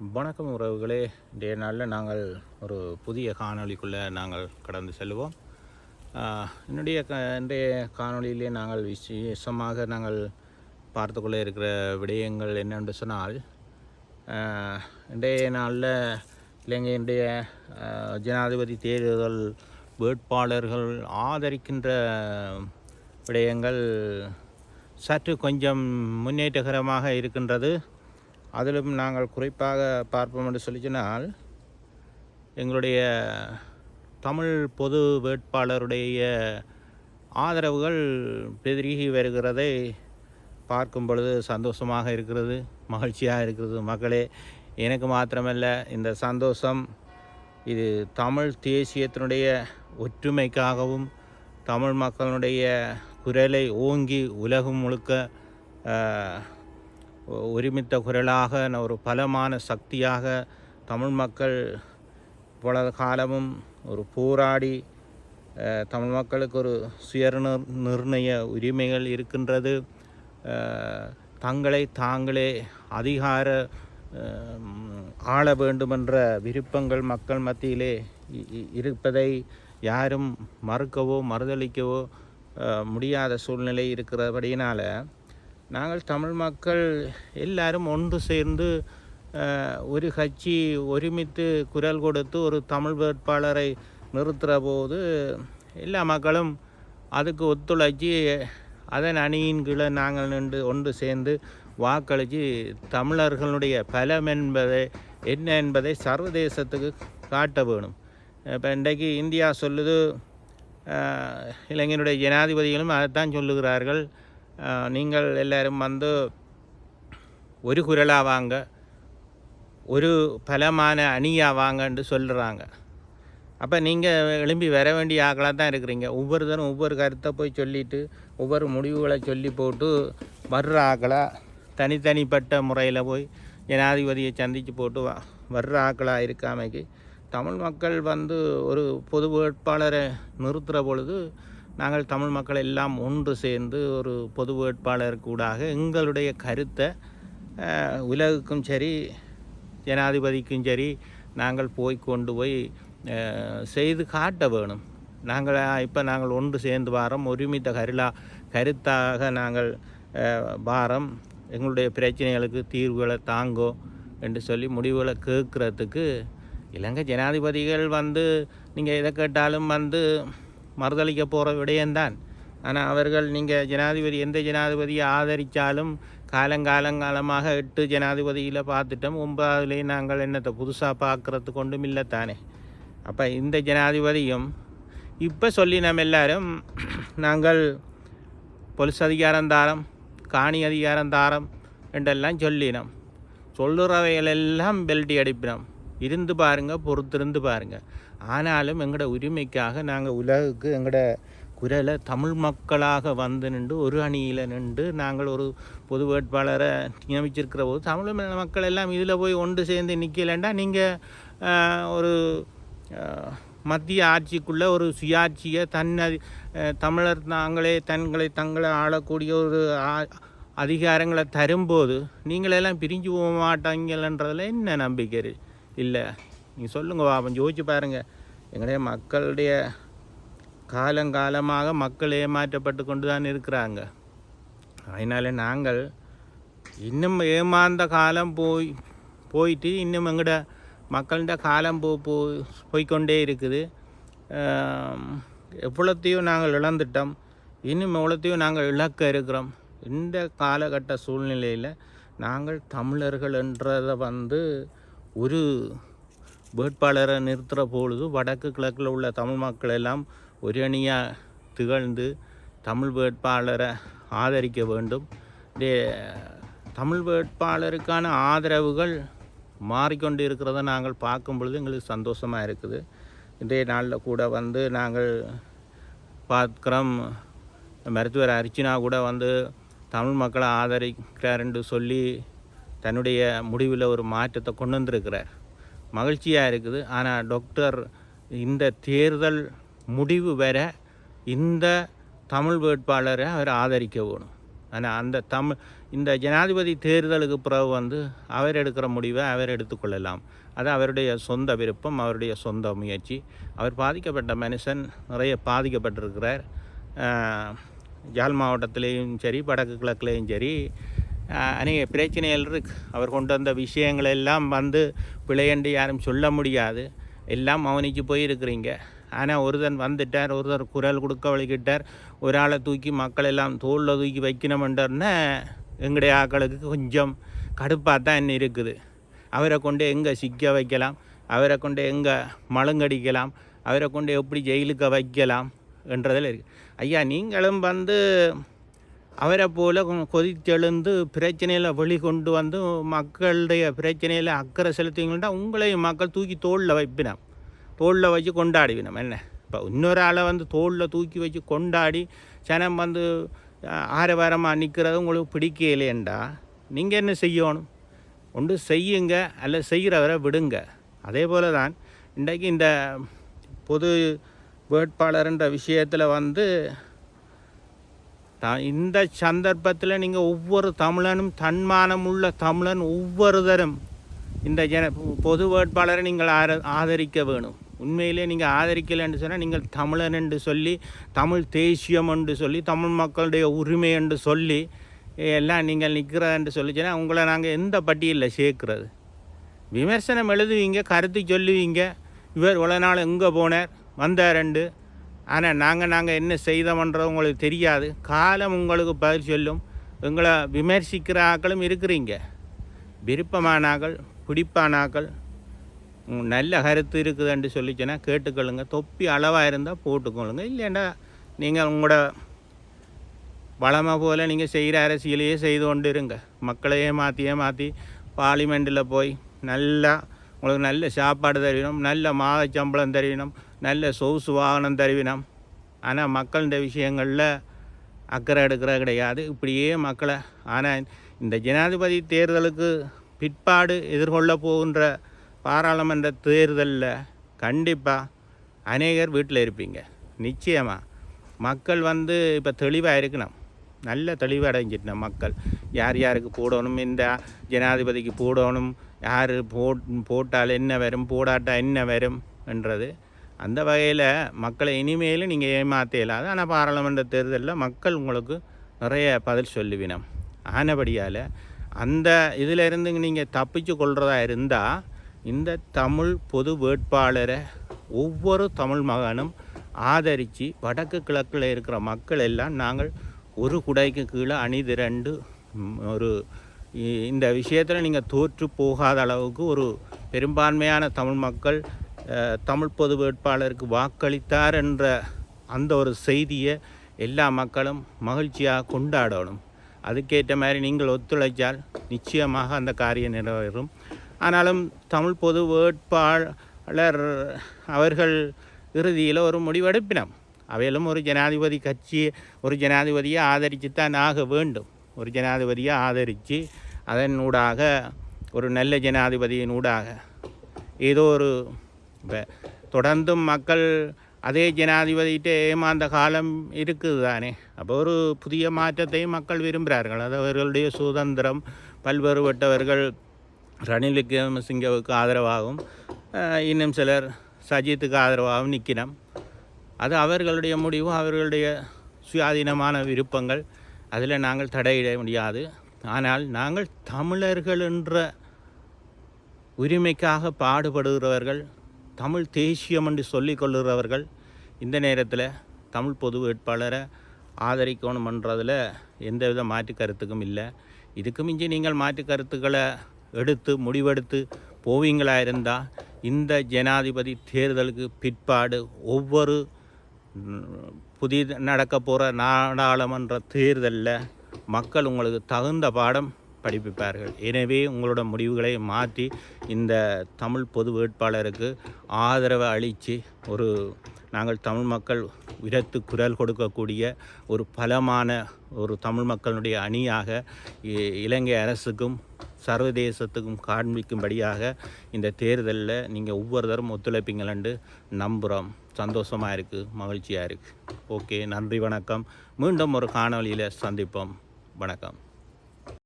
வணக்கம் உறவுகளே. இன்றைய நாளில் நாங்கள் ஒரு புதிய காணொளிக்குள்ளே நாங்கள் கடந்து செல்வோம். இன்றைய காணொளியிலே நாங்கள் விசேஷமாக நாங்கள் பார்த்து கொள்ள இருக்கிற விடயங்கள் என்னென்று சொன்னால், இன்றைய நாளில் இலங்கையினுடைய ஜனாதிபதி தேர்தல் வேட்பாளர்கள் ஆதரிக்கின்ற விடயங்கள் சற்று கொஞ்சம் முன்னேற்றகரமாக இருக்கின்றது. அதிலும் நாங்கள் குறிப்பாக பார்ப்போம் என்று சொன்னால், எங்களுடைய தமிழ் பொது வேட்பாளருடைய ஆதரவுகள் பெருகி வருகிறதை பார்க்கும் பொழுது சந்தோஷமாக இருக்கிறது, மகிழ்ச்சியாக இருக்கிறது. மக்களே, எனக்கு மாத்திரமல்ல இந்த சந்தோஷம், இது தமிழ் தேசியத்தினுடைய ஒற்றுமைக்காகவும் தமிழ் மக்களுடைய குரலை ஓங்கி உலகம் முழுக்க ஒருமித்த குரலாக ஒரு பலமான சக்தியாக தமிழ் மக்கள் இவ்வளவு காலமும் ஒரு போராடி தமிழ் மக்களுக்கு ஒரு சுய நிர்ணய உரிமைகள் இருக்கின்றது, தங்களை தாங்களே அதிகார ஆள வேண்டுமென்ற விருப்பங்கள் மக்கள் மத்தியிலே இருப்பதை யாரும் மறுக்கவோ மறுதளிக்கவோ முடியாத சூழ்நிலை இருக்கிறபடியினால் நாங்கள் தமிழ் மக்கள் எல்லாரும் ஒன்று சேர்ந்து ஒரு கட்சி ஒருமித்து குரல் கொடுத்து ஒரு தமிழ் வேட்பாளரை நிறுத்துகிற போது எல்லா மக்களும் அதுக்கு ஒத்துழைச்சி அதன் அணியின் கீழே நாங்கள் நின்று ஒன்று சேர்ந்து வாக்களித்து தமிழர்களுடைய பலம் என்பதை என்ன என்பதை சர்வதேசத்துக்கு காட்ட வேணும். இப்போ இன்றைக்கு இந்தியா சொல்லுது, இலங்கையினுடைய ஜனாதிபதிகளும் அதைத்தான் சொல்லுகிறார்கள், நீங்கள் எல்லோரும் ஒரு குரலாக வாங்க, ஒரு பலமான அணியாக வாங்கன்னு சொல்கிறாங்க. அப்போ நீங்கள் எழும்பி வர வேண்டிய ஆக்களாக தான் இருக்கிறீங்க. ஒவ்வொருத்தரும் ஒவ்வொரு கருத்தை போய் சொல்லிவிட்டு ஒவ்வொரு முடிவுகளை சொல்லி போட்டு வர்ற ஆக்களாக தனித்தனிப்பட்ட முறையில் போய் ஜனாதிபதியை சந்தித்து போட்டு வர்ற ஆக்களாக இருக்காமைக்கு தமிழ் மக்கள் ஒரு பொது வேட்பாளரை நிறுத்துகிற பொழுது நாங்கள் தமிழ் மக்கள் எல்லாம் ஒன்று சேர்ந்து ஒரு பொது வேட்பாளர் கூடாக எங்களுடைய கருத்தை உலகுக்கும் சரி ஜனாதிபதிக்கும் சரி நாங்கள் கொண்டு போய் செய்து காட்ட வேணும். நாங்கள் ஒன்று சேர்ந்து வாரம், ஒருமித்த கருத்தாக நாங்கள் வாரம், எங்களுடைய பிரச்சனைகளுக்கு தீர்வுகளை தாங்கோ என்று சொல்லி முடிவுகளை கேட்குறதுக்கு இலங்கை ஜனாதிபதிகள் நீங்கள் எதை கேட்டாலும் மறுதளிக்க போகிற விடயம்தான். ஆனால் அவர்கள் நீங்கள் எந்த ஜனாதிபதியை ஆதரித்தாலும் காலங்காலமாக 8 ஜனாதிபதியில் பார்த்துட்டோம், 9 நாங்கள் என்னத்தை புதுசாக பார்க்குறதுக்கு ஒன்றும் இல்லைத்தானே. அப்போ இந்த ஜனாதிபதியும் இப்போ சொல்லி நம்ம எல்லாரும் நாங்கள் பொலிஸ் அதிகாரம் தாரம், காணி அதிகாரம் தாரம் என்றெல்லாம் சொல்லினோம். சொல்லுறவைகளெல்லாம் பெல்ட்டி அடிப்பினோம். இருந்து பாருங்கள், பொறுத்திருந்து பாருங்கள். ஆனாலும் எங்களோட உரிமைக்காக நாங்கள் உலகுக்கு எங்களோட குரலை தமிழ் மக்களாக நின்று ஒரு அணியில் நின்று நாங்கள் ஒரு பொது வேட்பாளரை நியமிச்சிருக்கிற போது தமிழ் மக்கள் எல்லாம் இதில் போய் ஒன்று சேர்ந்து நிற்கலைண்டா நீங்கள் ஒரு மத்திய ஆட்சிக்குள்ளே ஒரு சுயாட்சியை தமிழர் தங்களை ஆளக்கூடிய ஒரு அதிகாரங்களை தரும்போது நீங்களெல்லாம் பிரிஞ்சு போக மாட்டாங்கன்றதில் என்ன நம்பிக்கை இல்லை? நீங்கள் சொல்லுங்க பாப்பம், யோசிச்சு பாருங்கள். எங்களுடைய மக்களுடைய காலங்காலமாக மக்கள் ஏமாற்றப்பட்டு கொண்டு தான் இருக்கிறாங்க. அதனால் நாங்கள் இன்னும் ஏமாந்த காலம் போயிட்டு இன்னும் எங்களோட மக்கள்கிட்ட காலம் போய்கொண்டே இருக்குது. எவ்வளோத்தையும் நாங்கள் இழந்துட்டோம், இன்னும் எவ்வளோத்தையும் நாங்கள் இழக்க இருக்கிறோம். இந்த காலகட்ட சூழ்நிலையில் நாங்கள் தமிழர்கள் என்றதை ஒரு வேட்பாளரை நிறுத்துகிற பொழுது வடக்கு கிழக்கில் உள்ள தமிழ் மக்கள் எல்லாம் ஒரு அணியாக திகழ்ந்து தமிழ் வேட்பாளரை ஆதரிக்க வேண்டும். தமிழ் வேட்பாளருக்கான ஆதரவுகள் மாறிக்கொண்டு இருக்கிறத நாங்கள் பார்க்கும் பொழுது எங்களுக்கு சந்தோஷமாக இருக்குது. இன்றைய நாளில் கூட நாங்கள் பார்க்குறோம், மருத்துவர் அர்ச்சனா கூட தமிழ் மக்களை ஆதரிக்கிறார் என்று சொல்லி தன்னுடைய முடிவில் ஒரு மாற்றத்தை கொண்டு வந்திருக்கிறார். மகிழ்ச்சியாக இருக்குது. ஆனால் டாக்டர் இந்த தேர்தல் முடிவு வர இந்த தமிழ் வேட்பாளரை அவர் ஆதரிக்க வேணும். ஆனால் இந்த ஜனாதிபதி தேர்தலுக்கு பிறகு அவர் எடுக்கிற முடிவை அவர் எடுத்துக்கொள்ளலாம். அது அவருடைய சொந்த விருப்பம், அவருடைய சொந்த முயற்சி. அவர் பாதிக்கப்பட்ட மனுஷன் நிறைய பாதிக்கப்பட்டிருக்கிறார். யாழ் மாவட்டத்திலேயும் சரி, வடக்கு கிழக்குலேயும் சரி அநேக பிரச்சனைகள் இருக்கு. அவர் கொண்டு வந்த விஷயங்களெல்லாம் பிழையண்டு யாரும் சொல்ல முடியாது. எல்லாம் மௌனிக்கு போயிருக்கிறீங்க. ஆனால் ஒருத்தன் வந்துட்டார், ஒருத்தர் குரல் கொடுக்க வழிகிட்டார், ஒரு ஆளை தூக்கி மக்கள் எல்லாம் தோளில் தூக்கி வைக்கணுமென்றன்னா எங்களுடைய ஆக்களுக்கு கொஞ்சம் கடுப்பாக தான் என்ன இருக்குது. அவரை கொண்டு எங்கே சிக்க வைக்கலாம், அவரை கொண்டு எங்கே மழுங்கடிக்கலாம், அவரை கொண்டு எப்படி ஜெயிலுக்கு வைக்கலாம் என்றதில் இருக்குது. ஐயா, நீங்களும் அவரை போல் கொதித்தெழுந்து பிரச்சனையில் வெளிக்கொண்டு மக்களுடைய பிரச்சனையில் அக்கறை செலுத்திங்கன்னா உங்களையும் மக்கள் தூக்கி தோளில் வைப்பினோம், தோளில் வச்சு கொண்டாடிவினோம். என்ன இப்போ இன்னொரு ஆளை தோளில் தூக்கி வச்சு கொண்டாடி சனம் ஆரவாரமாக நிற்கிறது உங்களுக்கு பிடிக்கலையேண்டா நீங்கள் என்ன செய்யணும்? ஒன்று செய்யுங்க, அல்ல செய்கிறவரை விடுங்க. அதே போல் தான் இன்றைக்கு இந்த பொது வேட்பாளர்ன்ற விஷயத்தில் இந்த சந்தர்ப்பத்தில் நீங்கள் ஒவ்வொரு தமிழனும், தன்மானம் உள்ள தமிழன் ஒவ்வொருத்தரும் இந்த பொது வேட்பாளரை நீங்கள் ஆதரிக்க வேணும். உண்மையிலே நீங்கள் ஆதரிக்கலைன்னு சொன்னால் நீங்கள் தமிழன் என்று சொல்லி, தமிழ் தேசியம் என்று சொல்லி, தமிழ் மக்களுடைய உரிமை என்று சொல்லி எல்லாம் நீங்கள் நிற்கிறன்னு சொல்லிச்சுன்னா உங்களை நாங்கள் எந்த பட்டியலில் சேர்க்குறது? விமர்சனம் எழுதுவீங்க, கருத்து சொல்லுவீங்க, இவர் இவ்வளோ நாள் எங்கே போனார் வந்தாரண்டு. ஆனால் நாங்கள் என்ன செய்தோம்ன்றது உங்களுக்கு தெரியாது. காலம் உங்களுக்கு பதில் சொல்லும். எங்களை விமர்சிக்கிற ஆக்களும் இருக்கிறீங்க. விருப்பமானாக்கள், பிடிப்பானாக்கள், நல்ல கருத்து இருக்குதுன்னு சொல்லிச்சுன்னா கேட்டுக்கொள்ளுங்க. தொப்பி அளவாக இருந்தால் போட்டுக்கொள்ளுங்க. இல்லைண்டா நீங்கள் உங்களோட வளமை போல் நீங்கள் செய்கிற அரசியலையே செய்து கொண்டு இருங்க. மக்களையே மாற்றி பார்லிமெண்ட்டில் போய் நல்லா உங்களுக்கு நல்ல சாப்பாடு தருவினோம், நல்ல மாத சம்பளம் தருவினோம், நல்ல சொகுசு வாகனம் தருவினோம். ஆனால் மக்கள் இந்த விஷயங்களில் அக்கறை எடுக்கிற கிடையாது. இப்படியே மக்களை ஆனால் இந்த ஜனாதிபதி தேர்தலுக்கு பிற்பாடு எதிர்கொள்ள போகின்ற பாராளுமன்ற தேர்தலில் கண்டிப்பாக அநேகர் வீட்டில் இருப்பீங்க. நிச்சயமாக மக்கள் இப்போ தெளிவாக இருக்கணும், நல்ல தெளிவாக அடைஞ்சிட்டோம் மக்கள். யார் யாருக்கு போடணும், இந்த ஜனாதிபதிக்கு போடணும், யார் போட்டால் என்ன வரும், போடாட்டா என்ன வரும் என்றது. அந்த வகையில் மக்களை இனிமேலும் நீங்கள் ஏமாற்ற இயலாது. ஆனால் பாராளுமன்ற தேர்தலில் மக்கள் உங்களுக்கு நிறைய பதில் சொல்லுவினோம். ஆனபடியால் அந்த இதிலிருந்து நீங்கள் தப்பிச்சு கொள்கிறதா இருந்தால் இந்த தமிழ் பொது வேட்பாளரை ஒவ்வொரு தமிழ் மகனும் ஆதரித்து வடக்கு கிழக்கில் இருக்கிற மக்கள் எல்லாம் நாங்கள் ஒரு குடைக்கு கீழே அணிதிரண்டு இந்த விஷயத்தில் நீங்கள் தோற்று போகாத அளவுக்கு ஒரு பெரும்பான்மையான தமிழ் மக்கள் தமிழ் பொது வேட்பாளருக்கு வாக்களித்தார் என்ற அந்த ஒரு செய்தியை எல்லா மக்களும் மகிழ்ச்சியாக கொண்டாடணும். அதுக்கேற்ற மாதிரி நீங்கள் ஒத்துழைச்சால் நிச்சயமாக அந்த காரியம் நிறைவேறும். ஆனாலும் தமிழ் பொது வேட்பாளர் அவர்கள் இறுதியில் ஒரு முடிவெடுப்பினோம். அவையிலும் ஒரு ஜனாதிபதி கட்சி, ஒரு ஜனாதிபதியை ஆதரித்து தான் ஆக வேண்டும். ஒரு ஜனாதிபதியை ஆதரித்து அதனூடாக ஒரு நல்ல ஜனாதிபதியினூடாக ஏதோ ஒரு தொடர்ந்தும் மக்கள் அதே ஜனாதிபதிகிட்ட ஏமாந்த காலம் இருக்குது தானே. அப்போ ஒரு புதிய மாற்றத்தையும் மக்கள் விரும்புகிறார்கள். அது அவர்களுடைய சுதந்திரம். பல்வேறுபட்டவர்கள் ரணில் விக்ரமசிங்கவுக்கு ஆதரவாகவும் இன்னும் சிலர் சஜித்துக்கு ஆதரவாகவும் நிற்கணும். அது அவர்களுடைய முடிவு, அவர்களுடைய சுயாதீனமான விருப்பங்கள். அதில் நாங்கள் தடையிட முடியாது. ஆனால் நாங்கள் தமிழர்கள் என்ற உரிமைக்காக பாடுபடுகிறவர்கள், தமிழ் தேசியம் என்று சொல்லிக்கொள்ளுகிறவர்கள் இந்த நேரத்தில் தமிழ் பொது வேட்பாளரை ஆதரிக்கணுமன்றதில் எந்தவித மாற்று கருத்துக்கும் இல்லை. இதுக்கு மிஞ்சி நீங்கள் மாற்று கருத்துக்களை எடுத்து முடிவெடுத்து போவீங்களா இருந்தால் இந்த ஜனாதிபதி தேர்தலுக்கு பிற்பாடு ஒவ்வொரு புதிய நடக்க போகிற நாடாளுமன்ற தேர்தலில் மக்கள் உங்களுக்கு தகுந்த பாடம் படிப்பிப்பார்கள். எனவே உங்களோட முடிவுகளை மாற்றி இந்த தமிழ் பொது வேட்பாளருக்கு ஆதரவை அளித்து நாங்கள் தமிழ் மக்கள் உரத்து குரல் கொடுக்கக்கூடிய ஒரு பலமான ஒரு தமிழ் மக்களுடைய அணியாக இலங்கை அரசுக்கும் சர்வதேசத்துக்கும் காண்பிக்கும்படியாக இந்த தேர்தலில் நீங்கள் ஒவ்வொருத்தரும் ஒத்துழைப்பீங்களன்று நம்புகிறோம். சந்தோஷமாக இருக்குது, மகிழ்ச்சியாக இருக்குது. ஓகே, நன்றி, வணக்கம். மீண்டும் ஒரு காணொளியில் சந்திப்போம். வணக்கம்.